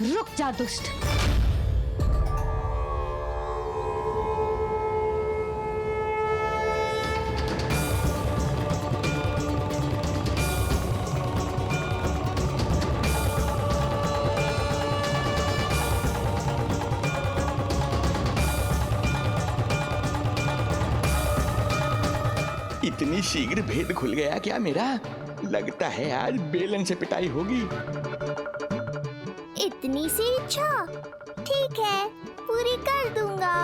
रुक जा दुष्ट। इतनी शीघ्र भेद खुल गया क्या मेरा? लगता है आज बेलन से पिटाई होगी। इतनी सी इच्छा? ठीक है, पूरी कर दूंगा।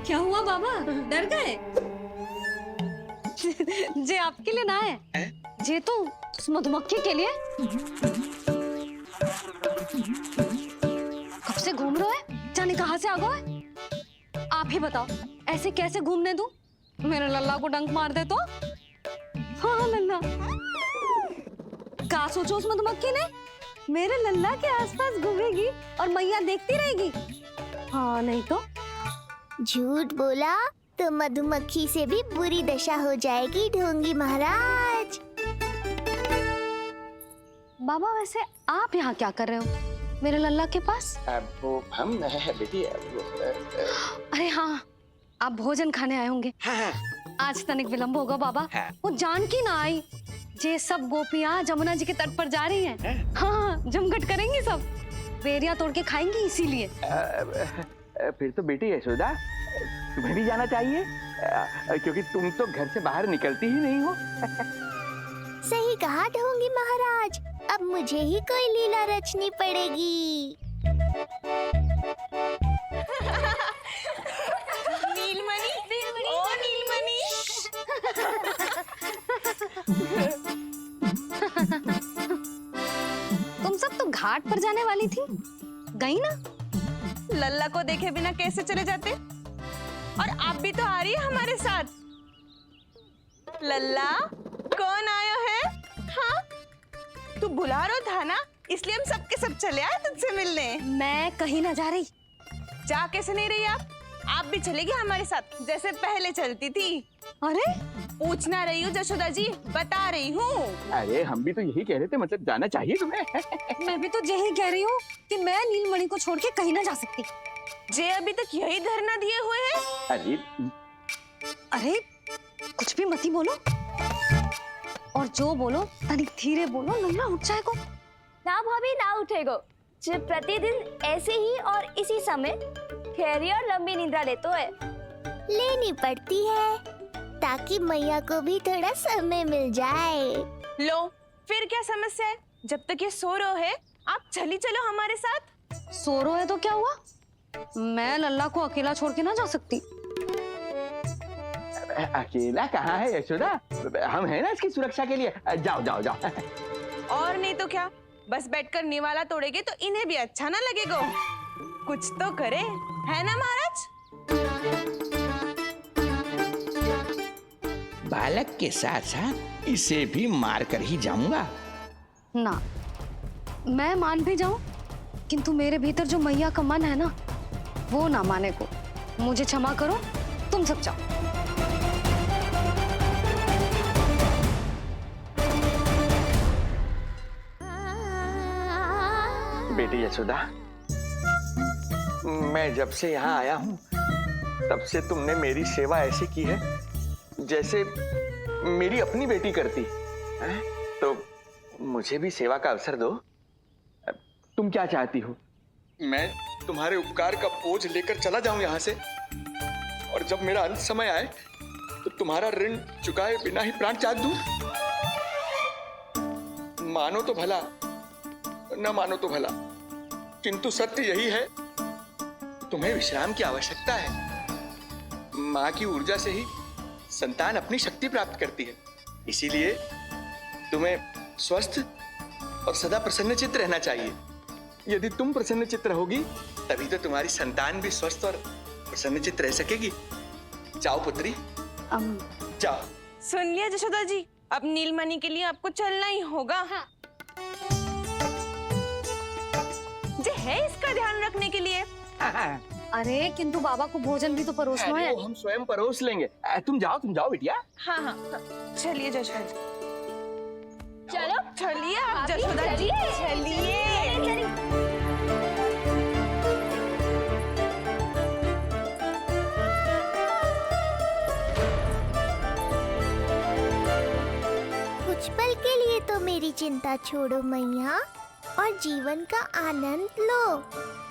क्या हुआ बाबा, डर गए? जे आपके लिए ना है, जे तो उस मधुमक्खी के लिए। कब से घूम रहे हो? जाने कहाँ से आ गए? आप ही बताओ, ऐसे कैसे घूमने दूं? मेरे लल्ला को डंक मार दे तो? हाँ लल्ला, क्या सोचो उस मधुमक्खी ने? मेरे लल्ला के आसपास घूमेगी और मैया देखती रहेगी। हाँ नहीं तो? झूठ बोला तो मधुमक्खी से भी बुरी दशा हो जाएगी ढोंगी महाराज। बाबा वैसे आप यहाँ क्या कर रहे हो मेरे लल्ला के पास? वो हम बेटी अरे हाँ, आप भोजन खाने आए होंगे। हाँ। आज तनिक विलंब होगा बाबा। हाँ। वो जानकी ना आई, जे सब गोपियाँ जमुना जी के तट पर जा रही हैं। हाँ, जमघट करेंगी सब, बेरिया तोड़ के खाएंगी इसीलिए। फिर तो बेटी यशोदा तुम्हें भी जाना चाहिए, क्योंकि तुम तो घर से बाहर निकलती ही नहीं हो। सही कहा ढोंगी महाराज, अब मुझे ही कोई लीला रचनी पड़ेगी। नीलमणि, ओ नीलमणि। तुम सब तो घाट पर जाने वाली थी, गई ना? लल्ला को देखे बिना कैसे चले जाते? और आप भी तो आ रही है हमारे साथ। लल्ला, कौन आयो है? हाँ, तू बुला रहा था ना, इसलिए हम सबके सब चले आए तुझसे मिलने। मैं कहीं ना जा रही। जा कैसे नहीं रही आप भी चलेगी हमारे साथ जैसे पहले चलती थी। अरे पूछना रही हूँ जशोदा जी, बता रही हूँ। अरे हम भी तो यही कह रहे थे, मतलब जाना चाहिए तुम्हें। मैं भी तो यही कह रही हूँ कि मैं नीलमणि को छोड़ के कहीं ना जा सकती। जे अभी तक यही धरना दिए हुए हैं। अरे कुछ भी मती बोलो, और जो बोलो तनिक धीरे बोलो, लल्ला उठ जाएगा। ना भाभी ना उठेगो, जो प्रतिदिन ऐसे ही और इसी समय गहरी और लंबी निद्रा लेते है। लेनी पड़ती है ताकि मैया को भी थोड़ा समय मिल जाए। लो, फिर क्या समस्या है? जब तक ये सो रहे है, आप चली चलो हमारे साथ। सो रहे है तो क्या हुआ? मैं लल्ला को अकेला छोड़ के ना जा सकती। अकेला कहाँ है यशोदा, हम हैं ना इसकी सुरक्षा के लिए। जाओ जाओ जाओ। और नहीं तो क्या, बस बैठकर निवाला तोड़ेगे तो इन्हें भी अच्छा ना लगेगा। कुछ तो करे, है ना महाराज? बालक के साथ साथ इसे भी मार कर ही जाऊंगा। ना, मैं मान भी जाऊं, किंतु मेरे भीतर जो मैया का मन है ना, वो ना माने को। मुझे क्षमा करो, तुम सब जाओ। बेटी यशोदा, मैं जब से यहाँ आया हूँ तब से तुमने मेरी सेवा ऐसी की है जैसे मेरी अपनी बेटी करती हैं? तो मुझे भी सेवा का अवसर दो। तुम क्या चाहती हो? मैं तुम्हारे उपकार का बोझ लेकर चला जाऊं यहाँ से, और जब मेरा अंत समय आए तो तुम्हारा ऋण चुकाए बिना ही प्राण त्याग दूं? मानो तो भला, न मानो तो भला, किंतु सत्य यही है, तुम्हें विश्राम की आवश्यकता है। माँ की ऊर्जा से ही संतान अपनी शक्ति प्राप्त करती है। इसीलिए तुम्हें स्वस्थ और सदा प्रसन्नचित्त रहना चाहिए। यदि तुम प्रसन्नचित्त रहोगी तभी तो तुम्हारी संतान भी स्वस्थ और प्रसन्नचित्त रह सकेगी। जाओ पुत्री, जाओ। सुन लिया जशोदा जी, अब नीलमणि के लिए आपको चलना ही होगा। हाँ। जे है इसका ध्यान रखने के लिए। अरे किंतु बाबा को भोजन भी तो परोसना है। वो हम स्वयं परोस लेंगे। तुम जाओ बिटिया। हाँ हाँ, चलिए जशोदा जी। चलो चलिए आप जशोदा जी, चलिए। कुछ पल के लिए तो मेरी चिंता छोड़ो मैया और जीवन का आनंद लो।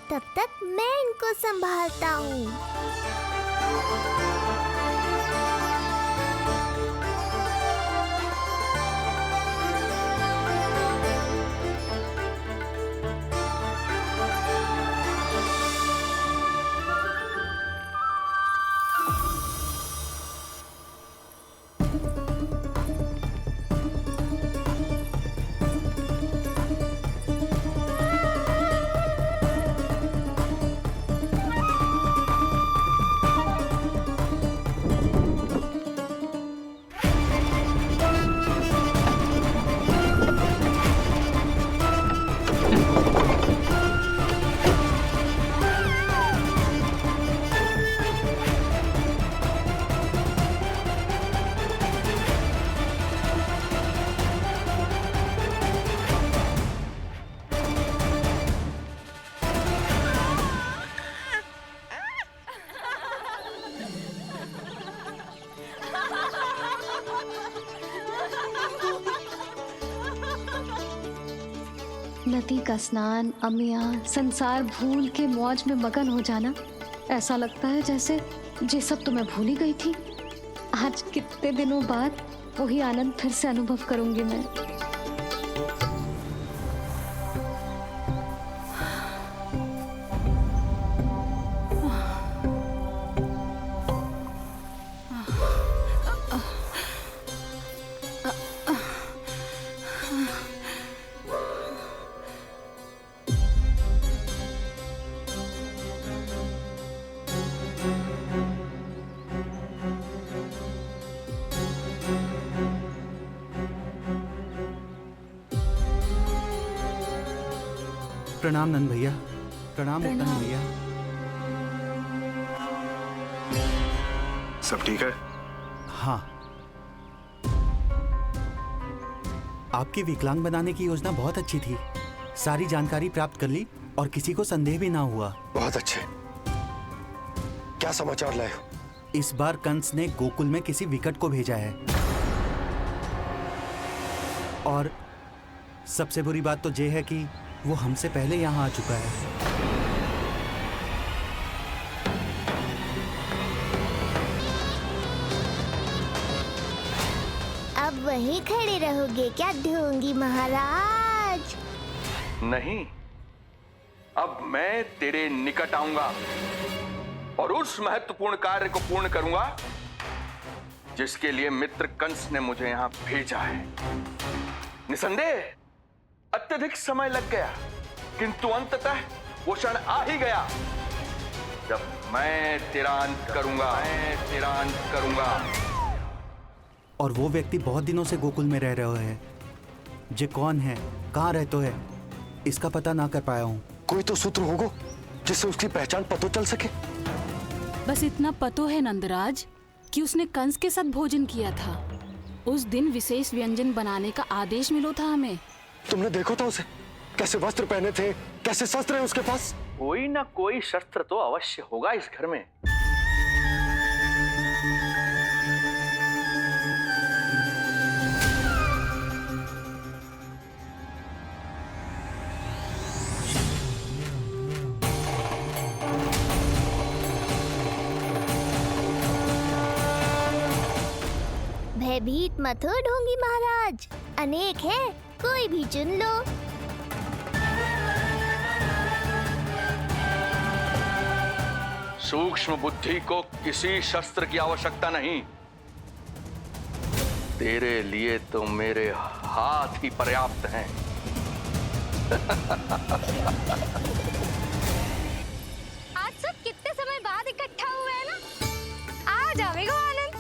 तब तक मैं इनको संभालता हूँ। नदी का स्नान, अमिया, संसार भूल के मौज में मगन हो जाना, ऐसा लगता है जैसे ये सब तो मैं भूल ही गई थी। आज कितने दिनों बाद वही आनंद फिर से अनुभव करूंगी मैं। प्रणाम नंद भैया। प्रणाम नंद भैया। सब ठीक है? हाँ, आपकी विकलांग बनाने की योजना बहुत अच्छी थी। सारी जानकारी प्राप्त कर ली और किसी को संदेह भी ना हुआ। बहुत अच्छे। क्या समाचार लाए हो? इस बार कंस ने गोकुल में किसी विकट को भेजा है, और सबसे बुरी बात तो ये है कि वो हमसे पहले यहाँ आ चुका है। अब वहीं खड़े रहोगे क्या ढोंगी महाराज? नहीं, अब मैं तेरे निकट आऊंगा और उस महत्वपूर्ण कार्य को पूर्ण करूंगा जिसके लिए मित्र कंस ने मुझे यहां भेजा है। निसंदेह अत्यधिक समय लग गया, किंतु अंततः वो क्षण आ ही गया जब मैं तेरा अंत करूंगा। और वो व्यक्ति बहुत दिनों से गोकुल में रह रहे हैं। जे कौन है, कहाँ रहते है, इसका पता ना कर पाया हूँ। कोई तो सूत्र होगा जिससे उसकी पहचान पता चल सके। बस इतना पतो है नंदराज कि उसने कंस के साथ भोजन किया था। उस दिन विशेष व्यंजन बनाने का आदेश मिलो था हमें। तुमने देखो था उसे? कैसे वस्त्र पहने थे, कैसे शस्त्र है उसके पास? कोई ना कोई शस्त्र तो अवश्य होगा इस घर में। भयभीत मत हो ढोंगी महाराज, अनेक है, कोई भी चुन लो। सूक्ष्म बुद्धि को किसी शस्त्र की आवश्यकता नहीं। तेरे लिए तो मेरे हाथ ही पर्याप्त हैं। आज सब कितने समय बाद इकट्ठा हुए हैं ना, आ जाएगा आनंद।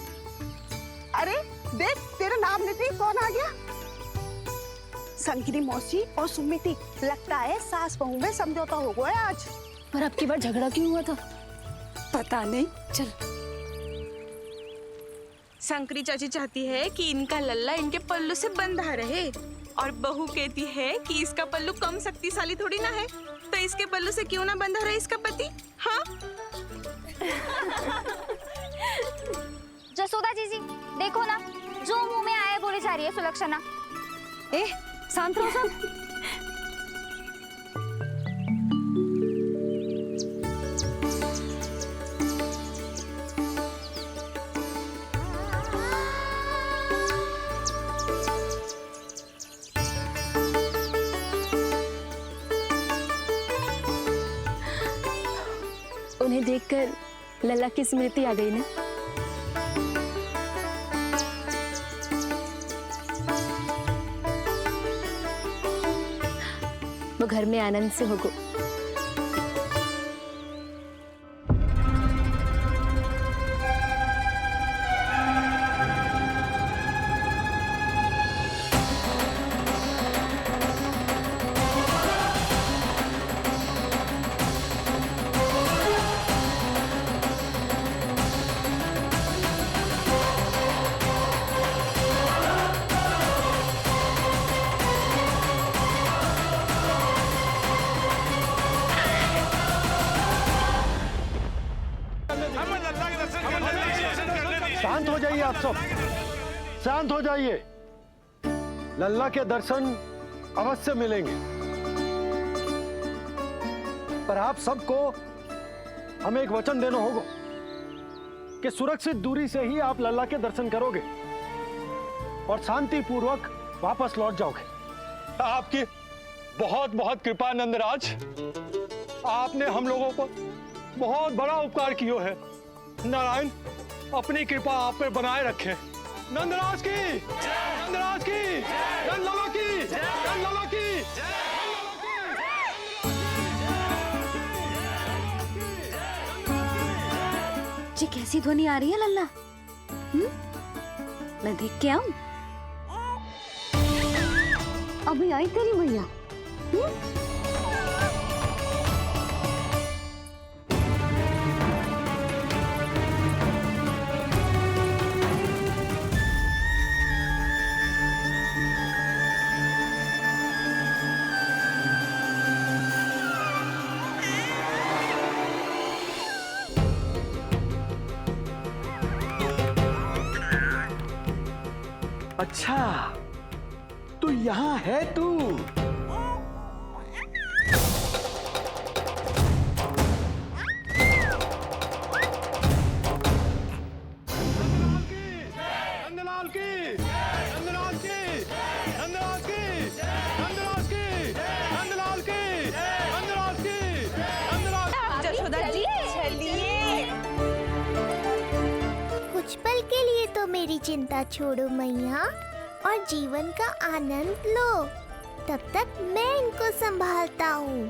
अरे देख, तेरा नाम लेते ही कौन आ गया? संगिनी मौसी और सुमिति, लगता है सास बहू में समझौता हो गया आज। पर अब की बार झगड़ा क्यों हुआ था? पता नहीं। चल शंकरी चाची चाहती है कि इनका लल्ला इनके पल्लू से बंधा रहे, और बहू कहती है कि इसका पल्लू कम शक्तिशाली थोड़ी ना है, तो इसके पल्लू से क्यों ना बंधा रहे इसका पति। हाँ जसोदा जीजी, देखो ना, जो मुंह में आए बोली जा रही है सुलक्षणा। ए, शांत रहो सब। उन्हें देखकर लल्ला की स्मृति आ गई ना। वो घर में आनंद से होगो। शांत हो जाइए आप सब, शांत हो जाइए। लल्ला के दर्शन अवश्य मिलेंगे, पर आप सबको हमें एक वचन देना होगा कि सुरक्षित दूरी से ही आप लल्ला के दर्शन करोगे और शांति पूर्वक वापस लौट जाओगे। आपकी बहुत बहुत कृपा नंदराज, आपने हम लोगों पर बहुत बड़ा उपकार किया है। नारायण अपनी कृपा आप पे बनाए रखे। नंदराज की, नंदराज की, नंदलाला की, नंदलाला की। जी कैसी ध्वनि आ रही है लल्ला? मैं देख के आऊं? अभी आई तेरी मैया। अच्छा, तो यहाँ है तू। नंदलाल की, नंदलाल की, नंदलाल की, नंदलाल की, नंदलाल की, नंदलाल की, नंदलाल। जसोदा जी चलिए। कुछ पल के लिए तो मेरी चिंता छोड़ो मैया और जीवन का आनंद लो। तब तक मैं इनको संभालता हूँ।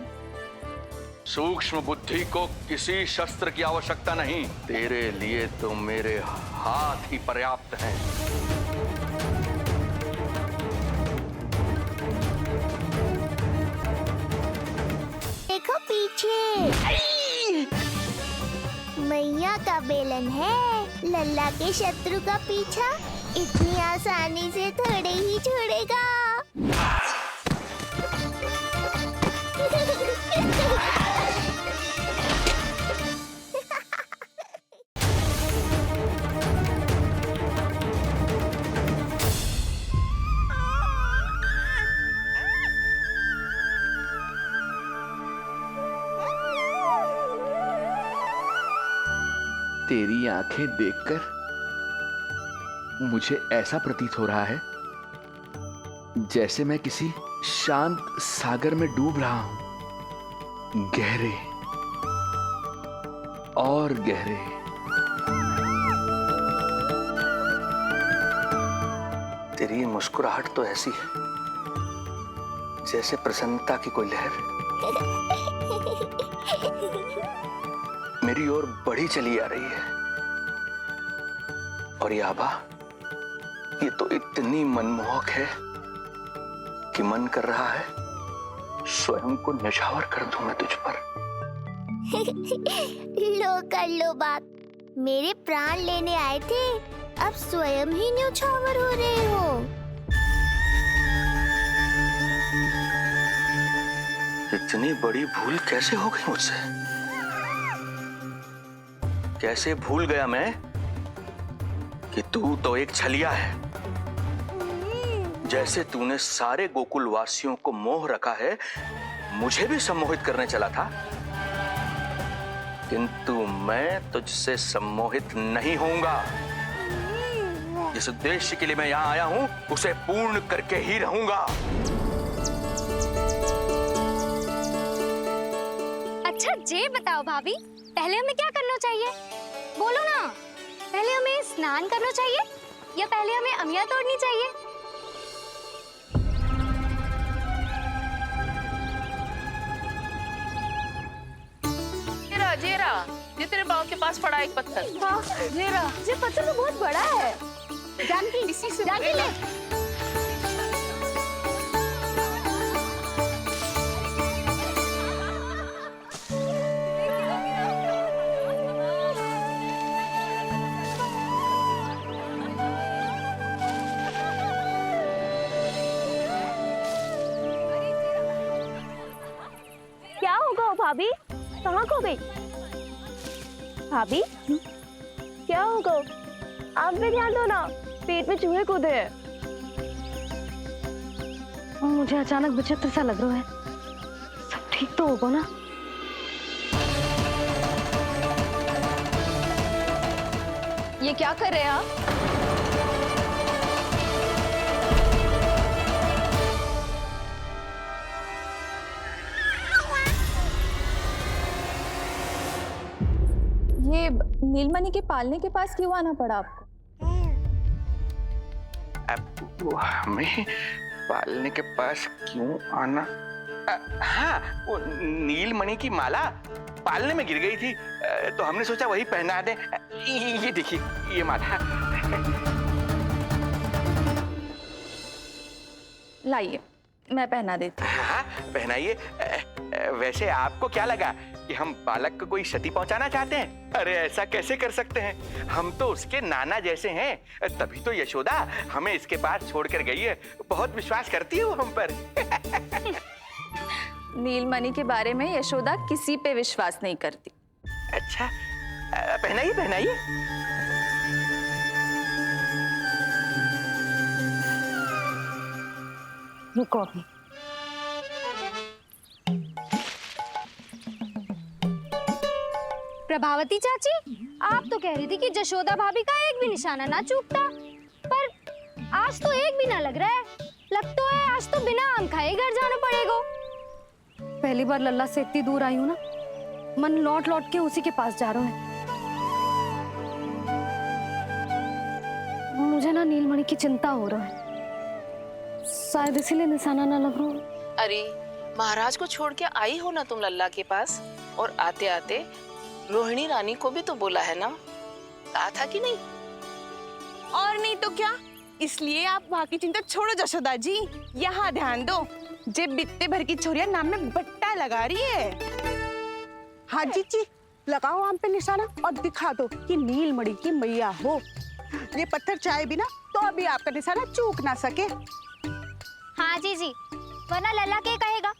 सूक्ष्म बुद्धि को किसी शस्त्र की आवश्यकता नहीं। तेरे लिए तो मेरे हाथ ही पर्याप्त हैं। देखो पीछे, मैया का बेलन है। लल्ला के शत्रु का पीछा इतनी आसानी से थोड़े ही छोड़ेगा। तेरी आंखें देखकर मुझे ऐसा प्रतीत हो रहा है जैसे मैं किसी शांत सागर में डूब रहा हूं, गहरे और गहरे। तेरी ये मुस्कुराहट तो ऐसी है जैसे प्रसन्नता की कोई लहर मेरी ओर बढ़ी चली आ रही है। और ये आभा, ये तो इतनी मनमोहक है कि मन कर रहा है स्वयं को न्यौछावर कर दूं मैं तुझ पर। लो कर लो बात, मेरे प्राण लेने आए थे, अब स्वयं ही न्यौछावर हो रहे हो। इतनी बड़ी भूल कैसे हो गई मुझसे? कैसे भूल गया मैं कि तू तो एक छलिया है। जैसे तूने सारे गोकुल वासियों को मोह रखा है, मुझे भी सम्मोहित करने चला था, किंतु मैं तुझसे सम्मोहित नहीं होऊंगा। जिस उद्देश्य के लिए मैं यहां आया हूं उसे पूर्ण करके ही रहूंगा। अच्छा ये बताओ भाभी, पहले हमें क्या करना चाहिए? बोलो ना, पहले हमें स्नान करना चाहिए या पहले हमें अमिया तोड़नी चाहिए? जेरा, ये तेरे बाव के पास पड़ा एक पत्थर। हाँ, ये पत्थर तो बहुत बड़ा है। जानकी, इसी से जानकी ले। क्या होगा भाभी? कहाँ खो गई भाभी? क्या होगा? आप भी ध्यान दो ना, पेट में चूहे कूदे हैं। मुझे अचानक विचित्र सा लग रहा है। सब ठीक तो होगा ना? ये क्या कर रहे हैं आप? ये नीलमणि के पालने के पास क्यों आना पड़ा आपको? वो हमें पालने के पास क्यों आना? हाँ, वो नीलमणि की माला पालने में गिर गई थी, तो हमने सोचा वही पहना दे। ये देखिए, ये माला। लाइए, मैं पहना देती हूँ। हाँ, पहनाइए। वैसे आपको क्या लगा कि हम बालक को कोई क्षति पहुंचाना चाहते हैं? अरे ऐसा कैसे कर सकते हैं? हम तो उसके नाना जैसे हैं, तभी तो यशोदा हमें इसके पास छोड़कर गई है। बहुत विश्वास करती है वो हम पर। नीलमणि के बारे में यशोदा किसी पे विश्वास नहीं करती। अच्छा, पहनाइए पहनाइए। रुको अभी। प्रभावती चाची, आप तो कह रही थी कि जशोदा भाभी का एक भी निशाना ना चूकता, पर आज तो एक भी ना लग रहा है। लगता है आज तो बिना आम खाए घर जाना पड़ेगा। पहली बार लल्ला से इतनी दूर आई हूँ ना, मन लौट लौट के उसी के पास जा रहा है। मुझे ना नीलमणि की चिंता हो रहा है, शायद इसीलिए निशाना ना लग रहा हो। अरे महाराज को छोड़ के आई हो ना तुम लल्ला के पास, और आते आते रोहिणी रानी को भी तो बोला है ना, कहा था कि नहीं? और नहीं तो क्या, इसलिए आप वहाँ की चिंता छोड़ो जशोदा जी, यहाँ ध्यान दो। जे बित्ते भर की छोरिया नाम में बट्टा लगा रही है। हाँ जी, लगाओ आम पे निशाना और दिखा दो कि नीलमणि की मैया हो। ये पत्थर चाहे बिना तो अभी आपका निशाना चूक ना सके। हाँ जी, वरना लल्ला के कहेगा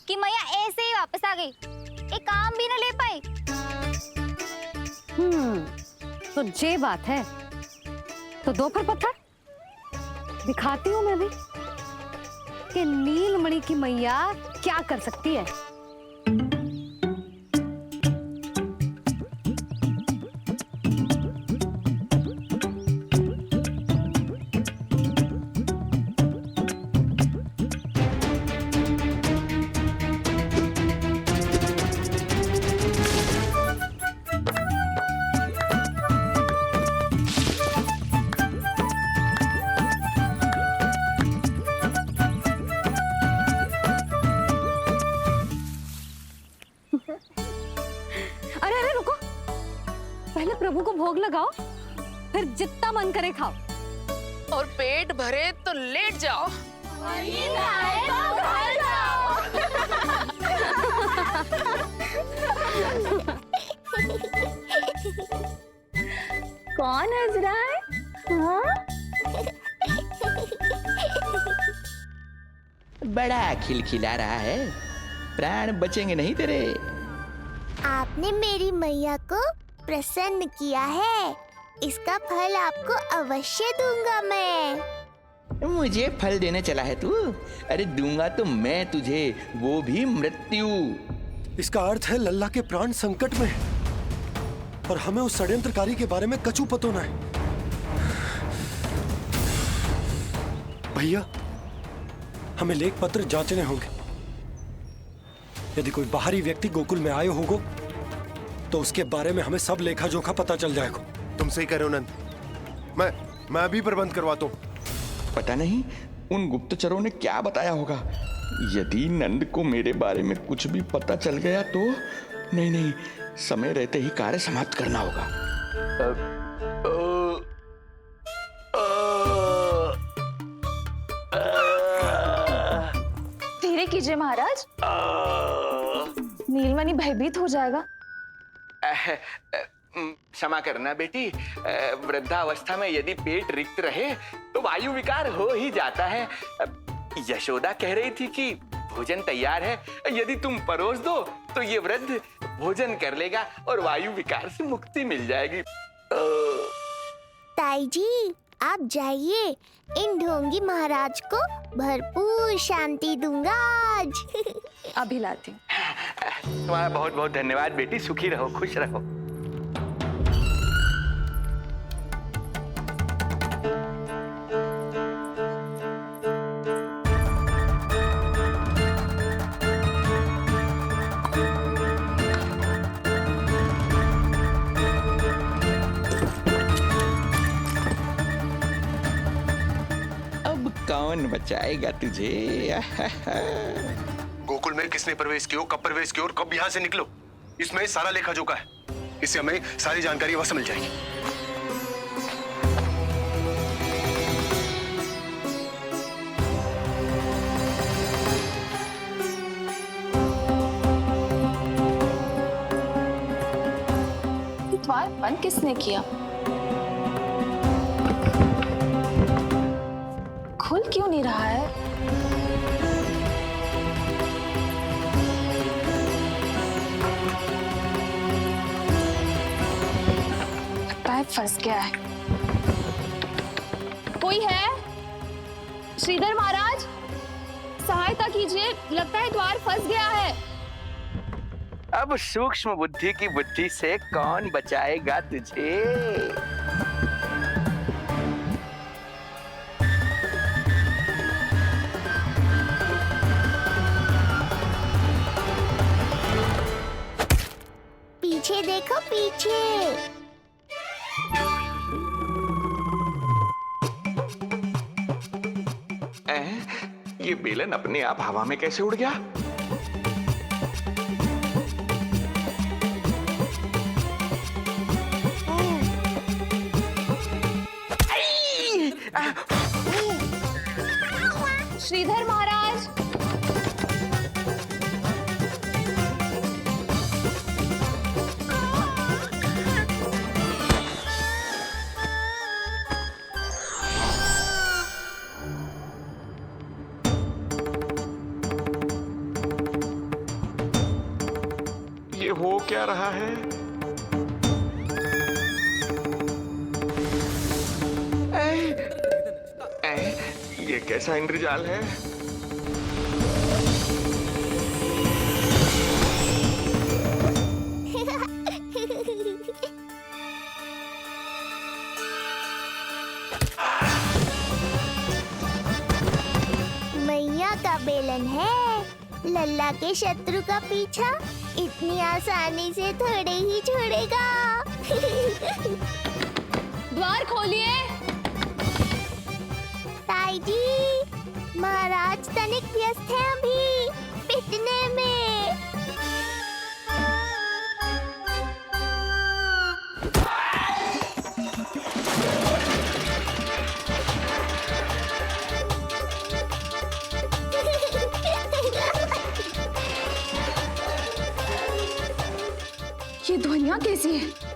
कि मैया ऐसे ही वापस आ गई, एक काम भी ना ले पाई। तो ये बात है, तो दो फिर पत्थर दिखाती हूँ मैं भी कि नीलमणि की मैया क्या कर सकती है। प्रभु को भोग लगाओ, फिर जितना मन करे खाओ। और पेट भरे तो लेट जाओ। कौन हंस रहा है? हाँ? बड़ा खिलखिला रहा है, प्राण बचेंगे नहीं तेरे। आपने मेरी मैया को प्रसन्न किया है, इसका फल आपको अवश्य दूंगा मैं। मुझे फल देने चला है तू? अरे दूंगा तो मैं तुझे, वो भी मृत्यु। इसका अर्थ है लल्ला के प्राण संकट में है और हमें उस षड्यंत्रकारी के बारे में कचू पतोना है। भैया, हमें लेख पत्र जांचने होंगे। यदि कोई बाहरी व्यक्ति गोकुल में आए होगो तो उसके बारे में हमें सब लेखा जोखा पता चल जाएगा। तुम सही कह रहे हो नंद, मैं अभी प्रबंध करवाता हूँ। पता नहीं उन गुप्तचरों ने क्या बताया होगा। यदि नंद को मेरे बारे में कुछ भी पता चल गया तो नहीं, समय रहते ही कार्य समाप्त करना होगा। धीरे कीजिए महाराज, नीलमणि भयभीत हो जाएगा। क्षमा करना बेटी, वृद्धावस्था में यदि पेट रिक्त रहे तो वायु विकार हो ही जाता है। यशोदा कह रही थी कि भोजन तैयार है, यदि तुम परोस दो तो ये वृद्ध भोजन कर लेगा और वायु विकार से मुक्ति मिल जाएगी। ताई जी, आप जाइए, इन ढोंगी महाराज को भरपूर शांति दूंगा आज। अभी लाती हूँ। तुम्हारा बहुत बहुत धन्यवाद बेटी, सुखी रहो, खुश रहो। कौन बचाएगा तुझे? गोकुल में किसने प्रवेश किया, कब प्रवेश किया और कब यहाँ से निकलो, इसमें सारा लेखा जोखा है। इससे हमें सारी जानकारी वहां से मिल जाएगी। द्वार बंद किसने किया? खुल क्यों नहीं रहा है? लगता है फंस गया है। कोई है? श्रीधर महाराज, सहायता कीजिए, लगता है द्वार फंस गया है। अब सूक्ष्म बुद्धि की बुद्धि से कौन बचाएगा तुझे? पीछे देखो, पीछे। ये बेलन अपने आप हवा में कैसे उड़ गया? श्रीधर महाराज, ये हो क्या रहा है? ये कैसा इंद्रजाल है? मैया का बेलन है, लल्ला के शत्रु का पीछा इतनी आसानी से थोड़े ही छोड़ेगा। द्वार खोलिए। ताई जी, महाराज तनिक व्यस्त हैं अभी पिटने में। यहाँ कैसी है?